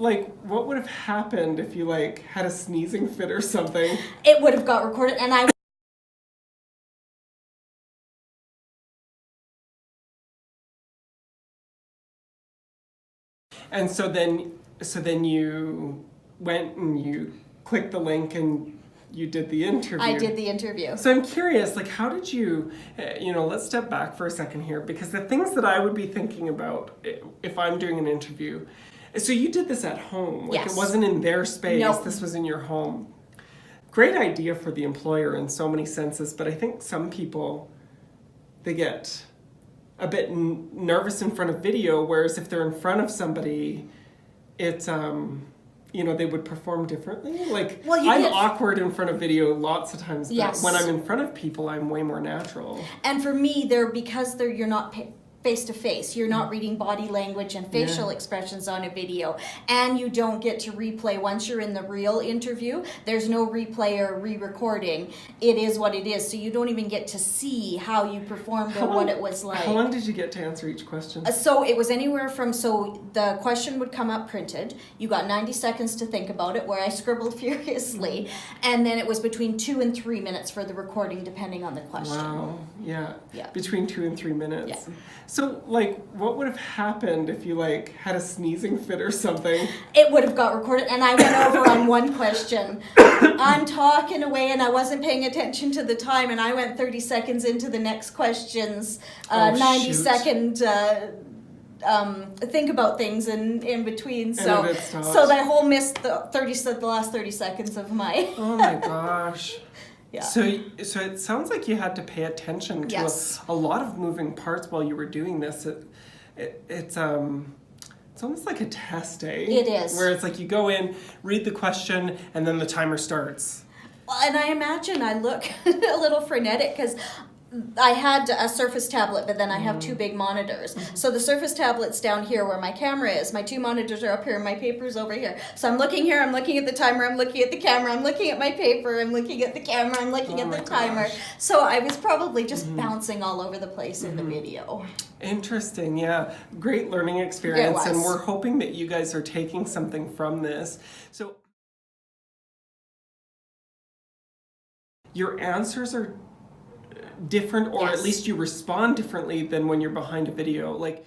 like, what would have happened if you, like, had a sneezing fit or something? It would have got recorded, and I... And so then you went and you clicked the link and you did the interview. I did the interview. So I'm curious, like, how did you, let's step back for a second here, because the things that I would be thinking about if I'm doing an interview, so you did this at home. Like, Yes. It wasn't in their space. Nope. This was in your home. Great idea for the employer in so many senses, but I think some people, they get a bit nervous in front of video, whereas if they're in front of somebody, it's, they would perform differently. Like, Well, I'm awkward in front of video lots of times, but Yes. when I'm in front of people, I'm way more natural. And for me, because you're not face to face, you're not reading body language and facial expressions on a video, and you don't get to replay once you're in the real interview. There's no replay or re-recording. It is what it is, so you don't even get to see how you performed or what it was like. How long did you get to answer each question? So it was anywhere from, so the question would come up printed. You got 90 seconds to think about it, where I scribbled furiously, and then it was between 2 and 3 minutes for the recording, depending on the question. Wow, yeah. Yeah. Between 2 and 3 minutes. Yeah. So, like, what would have happened if you, like, had a sneezing fit or something? It would have got recorded, and I went over on one question. I'm talking away, and I wasn't paying attention to the time, and I went 30 seconds into the next question's 90-second think about things in between. So I whole missed the last 30 seconds of my... Oh my gosh. Yeah. So it sounds like you had to pay attention to a lot of moving parts while you were doing this. It's almost like a test, eh? It is. Where it's like you go in, read the question, and then the timer starts. And I imagine I look a little frenetic because I had a Surface tablet, but then I have two big monitors. So the Surface tablet's down here where my camera is. My two monitors are up here, and my paper's over here. So I'm looking here, I'm looking at the timer, I'm looking at the camera, I'm looking at my paper, I'm looking at the camera, I'm looking at the timer. So I was probably just bouncing all over the place in the video. Interesting, yeah. Great learning experience, It was. and we're hoping that you guys are taking something from this. So your answers are different, or at least you respond differently than when you're behind a video. Like,